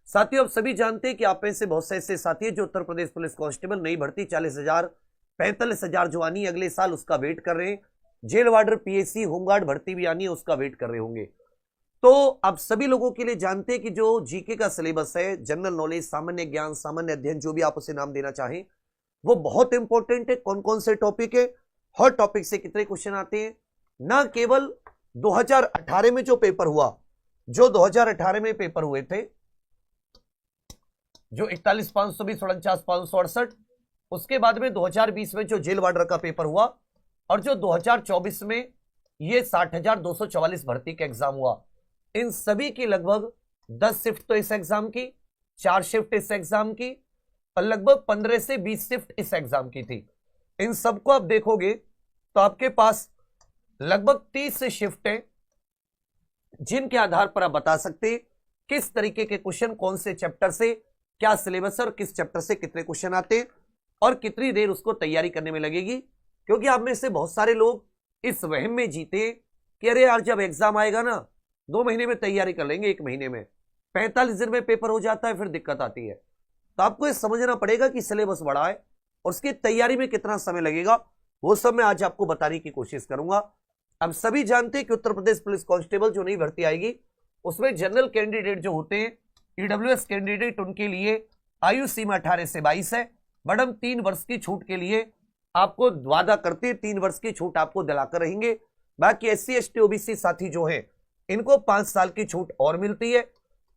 साथियों आप सभी जानते हैं कि आप में से बहुत से ऐसे साथी हैं जो उत्तर प्रदेश पुलिस कांस्टेबल नई भर्ती 40,000 45,000 जो आनी है अगले साल उसका वेट कर रहे हैं। जेल वार्डर पीएससी होमगार्ड भर्ती भी आनी है उसका वेट कर रहे होंगे। तो आप सभी लोगों के लिए जानते हैं कि जो जीके का सिलेबस है, जनरल नॉलेज, सामान्य ज्ञान, सामान्य अध्ययन, जो भी आप उसे नाम देना चाहें, वो बहुत इंपॉर्टेंट है। कौन कौन से टॉपिक है, हर टॉपिक से कितने क्वेश्चन आते हैं। ना केवल 2018 में जो पेपर हुआ, जो 2018 में पेपर हुए थे, जो 41,520 49,568, उसके बाद में 2020 में जो जेल वार्डर का पेपर हुआ, और जो 2024 में ये 60,244 भर्ती का एग्जाम हुआ, इन सभी की लगभग 10 शिफ्ट तो इस एग्जाम की, 4 शिफ्ट इस एग्जाम की, और लगभग 15 से 20 शिफ्ट इस एग्जाम की थी। इन सबको आप देखोगे तो आपके पास लगभग 30 से शिफ्ट हैं, जिनके आधार पर आप बता सकते हैं किस तरीके के क्वेश्चन कौन से चैप्टर से, क्या सिलेबस और किस चैप्टर से कितने क्वेश्चन आते हैं और कितनी देर उसको तैयारी करने में लगेगी। क्योंकि आप में से बहुत सारे लोग इस वहम में जीते कि अरे यार जब एग्जाम आएगा ना 2 महीने में तैयारी कर लेंगे, 1 महीने में, 45 दिन में पेपर हो जाता है, फिर दिक्कत आती है। तो आपको ये समझना पड़ेगा कि सिलेबस बड़ा है और उसकी तैयारी में कितना समय लगेगा, वो सब मैं आज आपको बताने की कोशिश करूंगा। अब सभी जानते हैं कि उत्तर प्रदेश पुलिस कांस्टेबल जो नई भर्ती आएगी उसमें जनरल कैंडिडेट जो होते हैं, ईडब्ल्यूएस कैंडिडेट, उनके लिए आयु सीमा 18 से 22 है। मैडम 3 वर्ष की छूट के लिए आपको वादा करते हैं, 3 वर्ष की छूट आपको दिलाकर रहेंगे। बाकी SC ST OBC साथी जो है इनको 5 साल की छूट और मिलती है,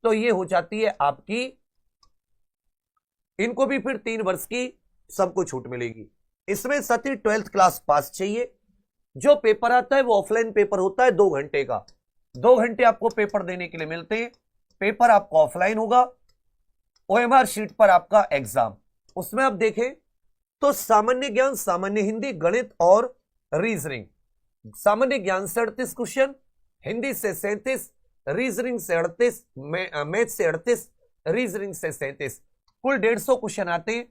तो ये हो जाती है आपकी, इनको भी फिर 3 वर्ष की सबको छूट मिलेगी। इसमें साथी 12th क्लास पास चाहिए। जो पेपर आता है वो ऑफलाइन पेपर होता है 2 घंटे का, 2 घंटे आपको पेपर देने के लिए मिलते हैं। पेपर आपका ऑफलाइन होगा, OMR शीट पर आपका एग्जाम। उसमें आप देखें तो सामान्य ज्ञान, सामान्य हिंदी, गणित और रीजनिंग। सामान्य ज्ञान से 38 क्वेश्चन, हिंदी से 37, रीजनिंग से 38, मैथ से 38, रीजनिंग से 37, कुल 150 क्वेश्चन आते हैं।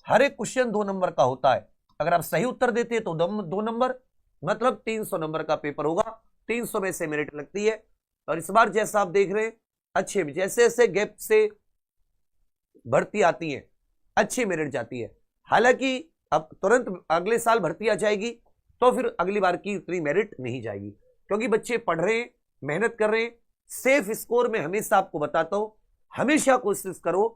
हर एक क्वेश्चन 2 नंबर का होता है। अगर आप सही उत्तर देते हैं तो 2 नंबर, मतलब 300 नंबर का पेपर होगा। 300 में से मेरिट लगती है। और इस बार जैसा आप देख रहे हैं अच्छे, जैसे जैसे गैप से भर्ती आती है अच्छी मेरिट जाती है। हालांकि अब तुरंत अगले साल भर्ती आ जाएगी तो फिर अगली बार की उतनी मेरिट नहीं जाएगी, क्योंकि बच्चे पढ़ रहे हैं, मेहनत कर रहे हैं। सेफ स्कोर में हमेशा आपको बताता हूं, हमेशा कोशिश करो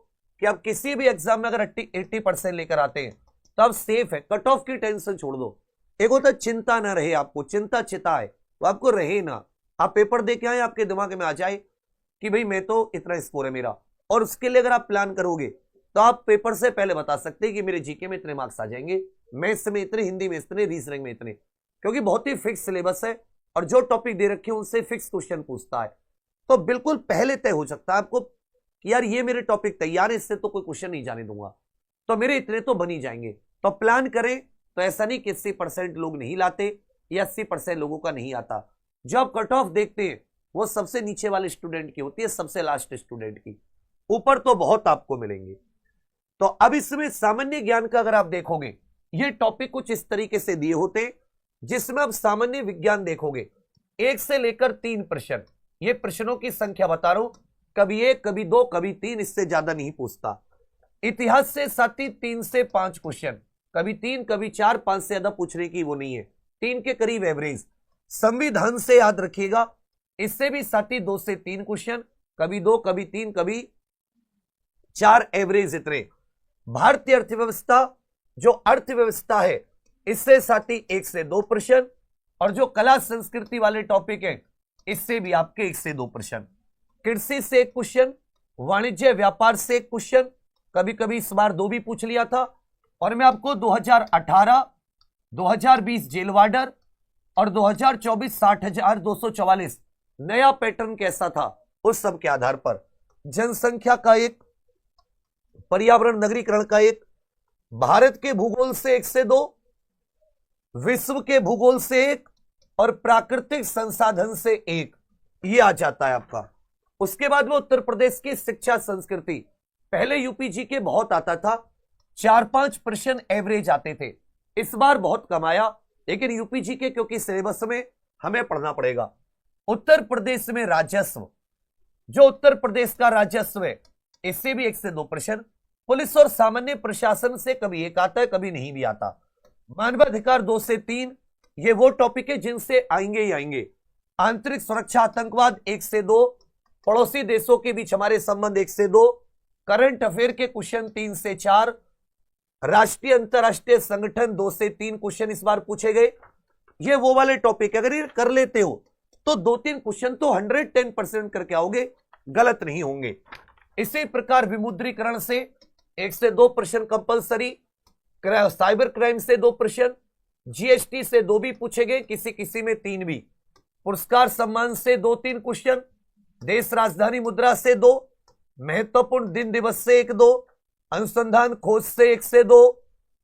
कि आप किसी भी एग्जाम में अगर 80% लेकर आते हैं तो आप सेफ है। कट ऑफ की टेंशन छोड़ दो। एक होता है चिंता ना रहे, आपको चिंता चिता है तो आपको रहे ना। आप पेपर दे के आए, आपके दिमाग में आ जाए कि भाई मैं तो इतना स्कोर है मेरा, और उसके लिए अगर आप प्लान करोगे तो आप पेपर से पहले बता सकते हैं कि मेरे जीके में इतने मार्क्स आ जाएंगे, मैथ्स में इतने, हिंदी में इतने, रीजनिंग में इतने। क्योंकि बहुत ही फिक्स सिलेबस है और जो टॉपिक दे रखे हैं उनसे फिक्स क्वेश्चन पूछता है। तो बिल्कुल पहले तय हो सकता है आपको कि यार ये मेरे टॉपिक तैयार है, इससे तो कोई क्वेश्चन नहीं जाने दूंगा, तो मेरे इतने तो बन ही जाएंगे। तो प्लान करें। तो ऐसा नहीं कि 80% लोग नहीं लाते या 80% लोगों का नहीं आता। जो आप कट ऑफ देखते हैं वो सबसे नीचे वाले स्टूडेंट की होती है, सबसे लास्ट स्टूडेंट की। ऊपर तो बहुत आपको मिलेंगे। तो अब इसमें सामान्य ज्ञान का अगर आप देखोगे, ये टॉपिक कुछ इस तरीके से दिए होते हैं, जिसमें आप सामान्य विज्ञान देखोगे 1 से लेकर 3 प्रश्न। ये प्रश्नों की संख्या बता रहा हूं, कभी 1, कभी 2, कभी 3, इससे ज्यादा नहीं पूछता। इतिहास से साथ ही 3 से 5 क्वेश्चन, कभी 3, कभी 4, 5 से ज्यादा पूछने की वो नहीं है, 3 के करीब एवरेज। संविधान से याद रखिएगा, इससे भी साथ ही 2 से 3 क्वेश्चन, कभी 2, कभी 3, कभी 4, एवरेज इतने। भारतीय अर्थव्यवस्था, जो अर्थव्यवस्था है, इससे साथ ही 1 से 2 प्रश्न, और जो कला संस्कृति वाले टॉपिक हैं इससे भी आपके 1 से 2 प्रश्न। कृषि से 1 क्वेश्चन, वाणिज्य व्यापार से 1 क्वेश्चन, कभी कभी इस बार 2 भी पूछ लिया था। और मैं आपको 2018, 2020 जेल वार्डर और 2024 60,244 नया पैटर्न कैसा था उस सब के आधार पर जनसंख्या का 1, पर्यावरण नगरीकरण का 1, भारत के भूगोल से 1 से 2, विश्व के भूगोल से 1 और प्राकृतिक संसाधन से 1, ये आ जाता है आपका। उसके बाद में उत्तर प्रदेश की शिक्षा संस्कृति, पहले यूपीजी के बहुत आता था, 4-5 प्रश्न एवरेज आते थे। इस बार बहुत कम आया, लेकिन यूपीजी के क्योंकि सिलेबस में हमें पढ़ना पड़ेगा। उत्तर प्रदेश में राजस्व, जो उत्तर प्रदेश का राजस्व है इससे भी 1 से 2 प्रश्न। पुलिस और सामान्य प्रशासन से कभी एक आता है, कभी नहीं भी आता। मानवाधिकार 2 से 3, ये वो टॉपिक है जिनसे आएंगे ही आएंगे। आंतरिक सुरक्षा आतंकवाद 1 से 2, पड़ोसी देशों के बीच हमारे संबंध 1 से 2, करंट अफेयर के क्वेश्चन 3 से 4, राष्ट्रीय अंतरराष्ट्रीय संगठन 2 से 3 क्वेश्चन इस बार पूछे गए। ये वो वाले टॉपिक अगर ये कर लेते हो तो 2-3 क्वेश्चन तो 110% करके आओगे, गलत नहीं होंगे। इसी प्रकार विमुद्रीकरण से 1 से 2 प्रश्न कंपलसरी, साइबर क्राइम से 2 प्रश्न, जीएसटी से 2 भी पूछे गए, किसी किसी में 3 भी, पुरस्कार सम्मान से 2-3 क्वेश्चन, देश राजधानी मुद्रा से 2, महत्वपूर्ण दिन दिवस से 1-2, अनुसंधान खोज से 1 से 2,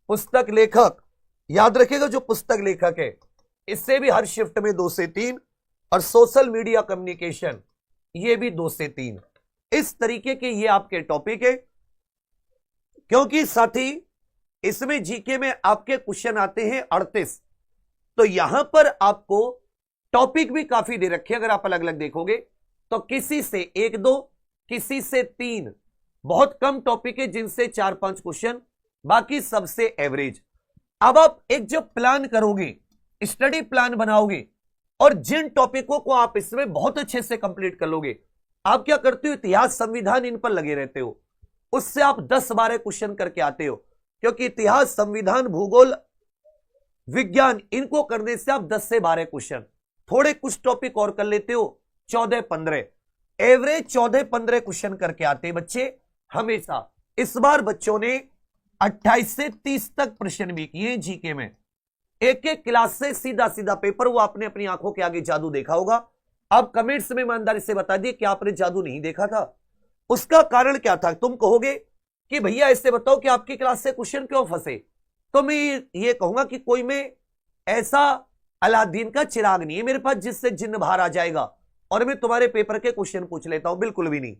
पुस्तक लेखक याद रखिएगा जो पुस्तक लेखक है इससे भी हर शिफ्ट में 2 से 3, और सोशल मीडिया कम्युनिकेशन ये भी 2 से 3। इस तरीके के ये आपके टॉपिक है, क्योंकि साथी इसमें जीके में आपके क्वेश्चन आते हैं 38, तो यहां पर आपको टॉपिक भी काफी दे रखे। अगर आप अलग अलग देखोगे तो किसी से 1-2, किसी से 3, बहुत कम टॉपिक है जिनसे 4-5 क्वेश्चन, बाकी सबसे एवरेज। अब आप एक जो प्लान करोगे, स्टडी प्लान बनाओगे और जिन टॉपिकों को आप इसमें बहुत अच्छे से कंप्लीट कर लोगे, आप क्या करते हो, इतिहास संविधान इन पर लगे रहते हो, उससे आप 10-12 क्वेश्चन करके आते हो, क्योंकि इतिहास संविधान भूगोल विज्ञान इनको करने से आप 10 से 12 क्वेश्चन, थोड़े कुछ टॉपिक और कर लेते हो 14-15, एवरेज 14-15 क्वेश्चन करके आते हैं बच्चे हमेशा। इस बार बच्चों ने 28 से 30 तक प्रश्न भी किए जीके में, एक एक क्लास से सीधा सीधा पेपर। वो आपने अपनी आंखों के आगे जादू देखा होगा, आप कमेंट्स में ईमानदारी से बता दिए कि आपने जादू नहीं देखा था। उसका कारण क्या था? तुम कहोगे कि भैया ऐसे बताओ कि आपकी क्लास से क्वेश्चन क्यों फंसे, तो मैं ये कहूंगा कि कोई में ऐसा अलादीन का चिराग नहीं है मेरे पास जिससे जिन्न बाहर आ जाएगा और मैं तुम्हारे पेपर के क्वेश्चन पूछ लेता हूं, बिल्कुल भी नहीं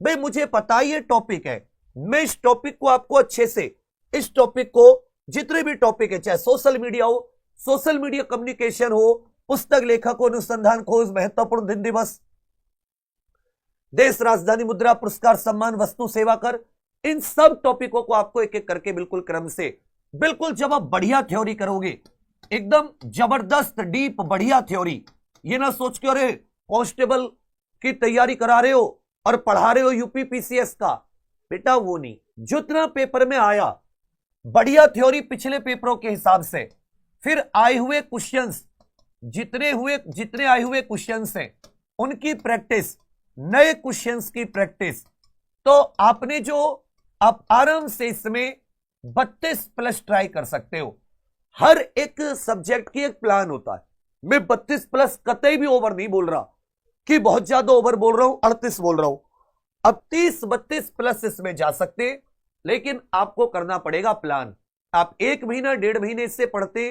भाई। मुझे पता ही ये टॉपिक है, मैं इस टॉपिक को आपको अच्छे से, इस टॉपिक को जितने भी टॉपिक है, चाहे सोशल मीडिया हो, सोशल मीडिया कम्युनिकेशन हो, पुस्तक लेखक हो, अनुसंधान खोज, महत्वपूर्ण दिन दिवस, देश राजधानी मुद्रा, पुरस्कार सम्मान, वस्तु सेवा कर, इन सब टॉपिकों को आपको एक एक करके बिल्कुल क्रम से, बिल्कुल जब आप बढ़िया थ्योरी करोगे, एकदम जबरदस्त डीप बढ़िया थ्योरी, ये ना सोच के अरे कांस्टेबल की तैयारी करा रहे हो और पढ़ा रहे हो यूपीपीसीएस का, बेटा वो नहीं। जितना पेपर में आया बढ़िया थ्योरी पिछले पेपरों के हिसाब से, फिर आए हुए क्वेश्चंस, जितने आए हुए क्वेश्चंस हैं उनकी प्रैक्टिस, नए क्वेश्चंस की प्रैक्टिस, तो आपने जो आप आराम से इसमें 32+ ट्राई कर सकते हो। हर एक सब्जेक्ट की एक प्लान होता है। मैं 32+ कतई भी ओवर नहीं बोल रहा कि बहुत ज्यादा ओवर बोल रहा हूं, 38 बोल रहा हूं। अब 30-32+ इसमें जा सकते हैं, लेकिन आपको करना पड़ेगा प्लान। आप 1 महीना 1.5 महीने इससे पढ़ते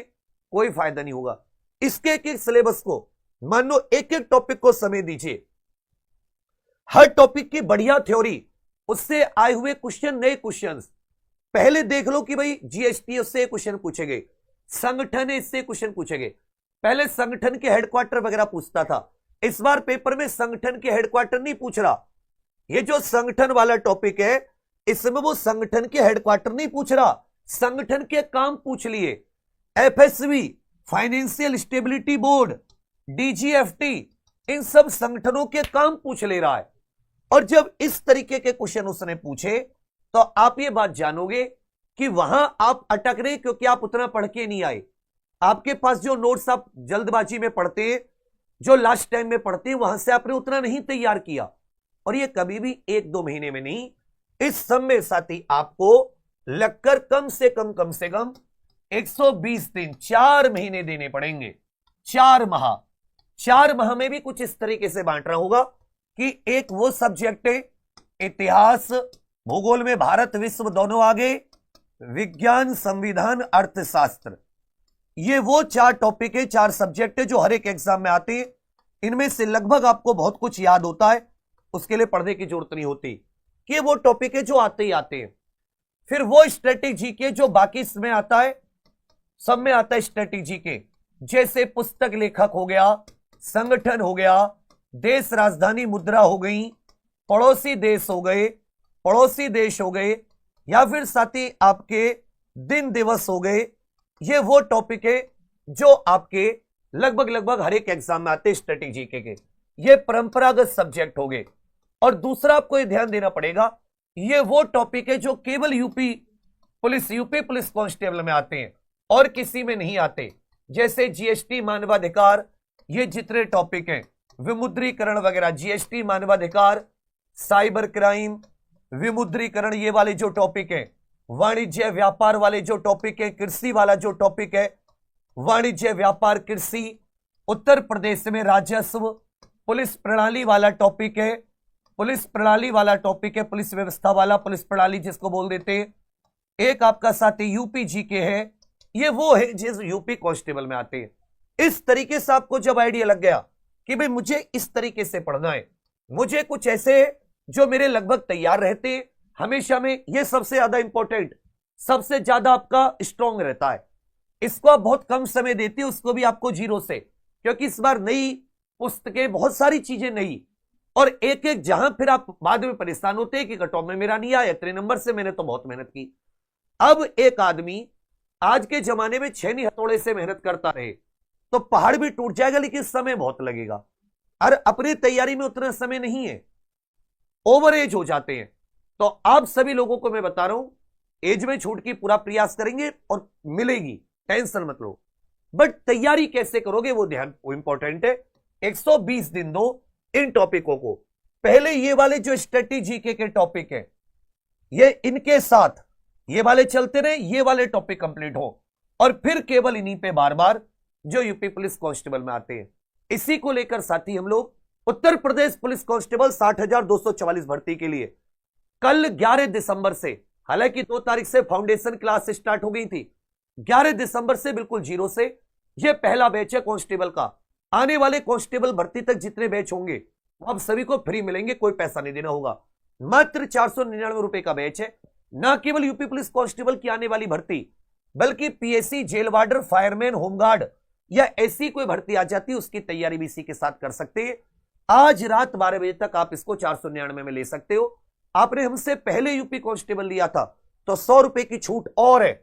कोई फायदा नहीं होगा। इसके एक एक सिलेबस को, मान लो एक एक टॉपिक को समय दीजिए, हर टॉपिक की बढ़िया थ्योरी, उससे आए हुए क्वेश्चन, नए क्वेश्चंस पहले देख लो कि भाई जीएसटी से क्वेश्चन पूछे गए, संगठन है इससे क्वेश्चन पूछे गए। पहले संगठन के हेडक्वार्टर वगैरह पूछता था, इस बार पेपर में संगठन के हेडक्वार्टर नहीं पूछ रहा। ये जो संगठन वाला टॉपिक है इसमें वो संगठन के हेडक्वार्टर नहीं पूछ रहा, संगठन के काम पूछ लिए। FSB, financial stability board, DGFT, इन सब संगठनों के काम पूछ ले रहा है। और जब इस तरीके के क्वेश्चन उसने पूछे तो आप ये बात जानोगे कि वहां आप अटक रहे क्योंकि आप उतना पढ़ के नहीं आए। आपके पास जो नोट्स आप जल्दबाजी में पढ़ते हैं, जो लास्ट टाइम में पढ़ते हैं, वहां से आपने उतना नहीं तैयार किया। और ये कभी भी 1-2 महीने में नहीं, इस सब में साथी आपको लगकर कम से कम 120 दिन, 4 महीने देने पड़ेंगे। 4 माह में भी कुछ इस तरीके से बांट रहा होगा कि एक वो सब्जेक्ट है, इतिहास भूगोल में भारत विश्व दोनों आगे, विज्ञान, संविधान, अर्थशास्त्र, ये वो 4 टॉपिक है, 4 सब्जेक्ट है जो हर एक एग्जाम में आते हैं। इनमें से लगभग आपको बहुत कुछ याद होता है, उसके लिए पढ़ने की जरूरत नहीं होती, कि वो टॉपिक है जो आते ही आते हैं। फिर वो स्ट्रेटेजी के जो बाकी इसमें आता है, सब में आता है स्ट्रेटेजी के, जैसे पुस्तक लेखक हो गया, संगठन हो गया, देश राजधानी मुद्रा हो गई, पड़ोसी देश हो गए, पड़ोसी देश हो गए, या फिर साथी आपके दिन दिवस हो गए। ये वो टॉपिक है जो आपके लगभग हर एक एग्जाम में आते हैं स्ट्रेटेजी के। ये परंपरागत सब्जेक्ट हो गए। और दूसरा आपको ये ध्यान देना पड़ेगा, ये वो टॉपिक है जो केवल यूपी पुलिस कांस्टेबल में आते हैं और किसी में नहीं आते। जैसे जीएसटी, मानवाधिकार, ये जितने टॉपिक हैं, विमुद्रीकरण वगैरह, जीएसटी, मानवाधिकार, साइबर क्राइम, विमुद्रीकरण, ये वाले जो टॉपिक हैं, वाणिज्य व्यापार वाले जो टॉपिक है, कृषि वाला जो टॉपिक है, वाणिज्य व्यापार कृषि, उत्तर प्रदेश में राजस्व, पुलिस प्रणाली वाला टॉपिक है, पुलिस प्रणाली वाला टॉपिक है, पुलिस व्यवस्था वाला, पुलिस प्रणाली जिसको बोल देते हैं। एक आपका साथी यूपी जीके है, ये वो है जिस यूपी कांस्टेबल में आते हैं। इस तरीके से आपको जब आइडिया लग गया कि भाई मुझे इस तरीके से पढ़ना है, मुझे कुछ ऐसे जो मेरे लगभग तैयार रहते हैं हमेशा में, ये सबसे ज्यादा इंपॉर्टेंट, सबसे ज्यादा आपका स्ट्रॉन्ग रहता है। इसको आप बहुत कम समय देते हो, उसको भी आपको 0 से, क्योंकि इस बार नई पुस्तकें, बहुत सारी चीजें नई, और एक एक जहां फिर आप बाद में परेशान होते हैं कि कटऑफ में मेरा नहीं आया, इतने नंबर से, मैंने तो बहुत मेहनत की। अब एक आदमी आज के जमाने में छेनी हथौड़े से मेहनत करता रहे तो पहाड़ भी टूट जाएगा, लेकिन समय बहुत लगेगा। और अपनी तैयारी में उतना समय नहीं है, ओवर एज हो जाते हैं। तो आप सभी लोगों को मैं बता रहा हूं, एज में छूट की पूरा प्रयास करेंगे और मिलेगी, टेंशन मत लो। बट तैयारी कैसे करोगे वो ध्यान, वो इंपॉर्टेंट है। 120 दिन दो इन टॉपिकों को। पहले ये वाले जो स्ट्रेटेजी के टॉपिक है, ये इनके साथ ये वाले चलते रहे, ये वाले टॉपिक कंप्लीट हो, और फिर केवल इन्हीं पे बार बार जो यूपी पुलिस कांस्टेबल में आते हैं। इसी को लेकर साथी हम लोग उत्तर प्रदेश पुलिस कांस्टेबल 60,244 भर्ती के लिए कल 11 दिसंबर से, हालांकि 2 तारीख से फाउंडेशन क्लास स्टार्ट हो गई थी, 11 दिसंबर से बिल्कुल 0 से यह पहला बैच है कांस्टेबल का। आने वाले कांस्टेबल भर्ती तक जितने बैच होंगे अब सभी को फ्री मिलेंगे, कोई पैसा नहीं देना होगा। मात्र 499 रुपए का बैच है। ना केवल यूपी पुलिस कांस्टेबल की आने वाली भर्ती, बल्कि PSC, jail warder, fireman, home guard या ऐसी कोई भर्ती आ जाती है, उसकी तैयारी भी इसी के साथ कर सकते हैं। आज रात 12 बजे तक आप इसको 499 में ले सकते हो। आपने हमसे पहले यूपी कांस्टेबल लिया था तो 100 रुपए की छूट और है।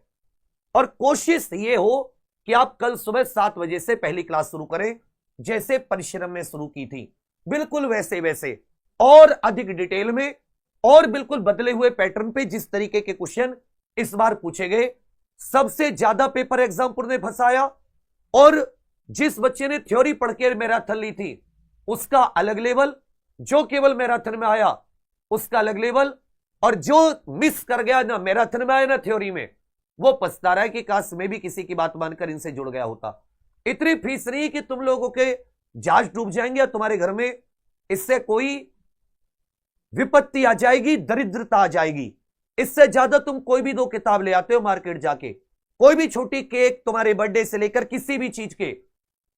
और कोशिश ये हो कि आप कल सुबह 7 बजे से पहली क्लास शुरू करें, जैसे परिश्रम में शुरू की थी, बिल्कुल वैसे और अधिक डिटेल में, और बिल्कुल बदले हुए पैटर्न पे। जिस तरीके के क्वेश्चन इस बार पूछे गए, सबसे ज्यादा पेपर एग्जामपुर ने फंसाया, और जिस बच्चे ने थ्योरी पढ़ के मैराथन ली थी उसका अलग लेवल, जो केवल मैराथन में आया उसका अलग लेवल, और जो मिस कर गया, ना मैराथन में आया ना थ्योरी में, वो पछता रहा है कि काश मैं भी किसी की बात मानकर इनसे जुड़ गया होता। इतनी फीस नहीं कि तुम लोगों के जहाज डूब जाएंगे या तुम्हारे घर में इससे कोई विपत्ति आ जाएगी, दरिद्रता आ जाएगी। इससे ज्यादा तुम कोई भी 2 किताब ले आते हो मार्केट जाके, कोई भी छोटी केक, तुम्हारे बर्थडे से लेकर किसी भी चीज के,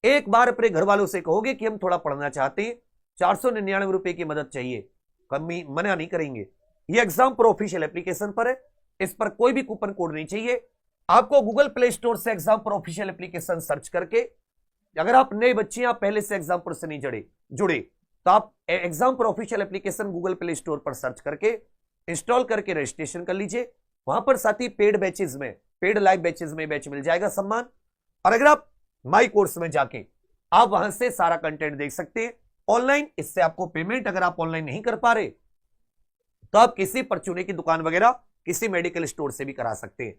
एक बार अपने घर वालों से कहोगे कि हम थोड़ा पढ़ना चाहते हैं, 499 रुपए की मदद चाहिए, कमी मना नहीं करेंगे। ये एग्जाम पर ऑफिशियल एप्लीकेशन पर है, इस पर कोई भी कूपन कोड नहीं चाहिए। आपको गूगल प्ले स्टोर से एग्जाम पर ऑफिशियल एप्लीकेशन सर्च करके, अगर आप नए बच्चे, आप पहले से एग्जाम पर से नहीं जुड़े तो आप एग्जाम पर official application Google play store पर सर्च करके इंस्टॉल करके रजिस्ट्रेशन कर लीजिए। वहां पर साथ ही पेड बैचेज में, पेड लाइव बैचेज में बैच मिल जाएगा सम्मान। और अगर आप माई कोर्स में जाके आप वहां से सारा कंटेंट देख सकते हैं ऑनलाइन। इससे आपको पेमेंट, अगर आप ऑनलाइन नहीं कर पा रहे तो आप किसी परचूने की दुकान वगैरह, किसी मेडिकल स्टोर से भी करा सकते हैं।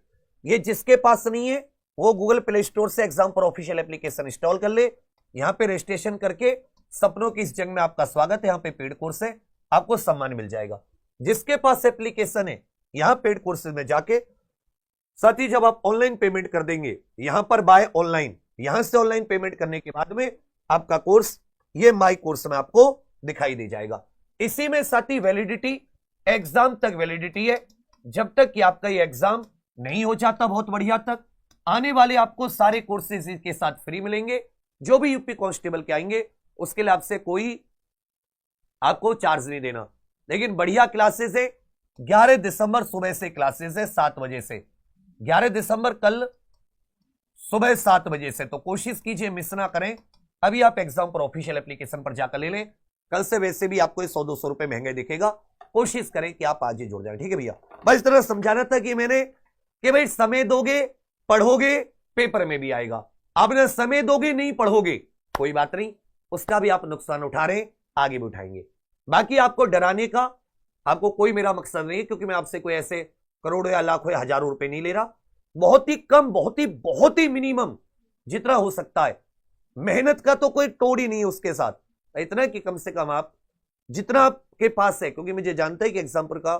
ये जिसके पास नहीं है वो गूगल प्ले स्टोर से एग्जाम पर ऑफिशियल एप्लीकेशन इंस्टॉल कर ले। यहां पे रजिस्ट्रेशन करके सपनों की इस जंग में आपका स्वागत है। यहां पे पेड कोर्स है, आपको सम्मान मिल जाएगा। जिसके पास एप्लीकेशन है यहां पेड कोर्सेज में जाके, साथ ही जब आप ऑनलाइन पेमेंट कर देंगे यहां पर बाय ऑनलाइन, यहां से ऑनलाइन पेमेंट करने के बाद में आपका कोर्स ये माई कोर्स में आपको दिखाई दे जाएगा। इसी में साथ ही वैलिडिटी, एग्जाम तक वैलिडिटी है, जब तक कि आपका ये एग्जाम नहीं हो जाता बहुत बढ़िया तक। आने वाले आपको सारे कोर्सेज के साथ फ्री मिलेंगे। जो भी यूपी कांस्टेबल के आएंगे उसके लिए आपसे कोई आपको चार्ज नहीं देना। लेकिन बढ़िया क्लासेस है, 11 दिसंबर सुबह से क्लासेस है 7 बजे से, 11 दिसंबर कल सुबह 7 बजे से। तो कोशिश कीजिए मिस ना करें। अभी आप एग्जाम पर ऑफिशियल एप्लीकेशन पर जाकर ले लें, कल से वैसे भी आपको 100-200 रुपए महंगे दिखेगा, कोशिश करें कि आप आज ही जुड़ जाए। ठीक है भैया, बस इस तरह समझाना था कि मैंने कि भाई समय दोगे, पढ़ोगे, पेपर में भी आएगा। आपने समय दोगे, नहीं पढ़ोगे, कोई बात नहीं, उसका भी आप नुकसान उठा रहे हैं, आगे भी उठाएंगे। बाकी आपको डराने का आपको कोई मेरा मकसद नहीं है, क्योंकि मैं आपसे कोई ऐसे करोड़ों या लाखों या हजारों रुपए नहीं ले रहा। बहुत ही कम, बहुत ही मिनिमम जितना हो सकता है। मेहनत का तो कोई तोड़ ही नहीं है उसके साथ। इतना कि कम से कम आप जितना आपके पास है, क्योंकि मुझे जानता है कि एग्जाम्पल का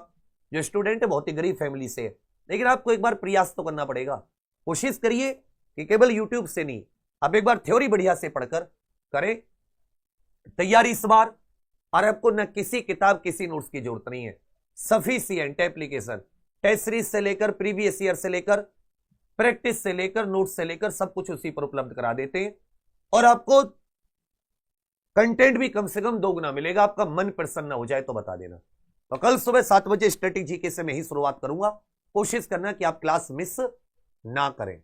जो स्टूडेंट है बहुत ही गरीब फैमिली से है, लेकिन आपको एक बार प्रयास तो करना पड़ेगा। कोशिश करिए कि केवल यूट्यूब से नहीं, आप एक बार थ्योरी बढ़िया से पढ़कर करें तैयारी इस बार। और आपको न किसी किताब, किसी नोट्स की जरूरत नहीं है। सफिशिएंट एप्लीकेशन, टेस्ट सीरीज से लेकर, प्रीवियस ईयर से लेकर, प्रैक्टिस से लेकर, नोट्स से लेकर, सब कुछ उसी पर उपलब्ध करा देते हैं। और आपको कंटेंट भी कम से कम 2 गुना मिलेगा। आपका मन प्रसन्न हो जाए तो बता देना। तो कल सुबह 7 बजे स्टैटिक जीके से मैं ही शुरुआत करूंगा। कोशिश करना कि आप क्लास मिस ना करें।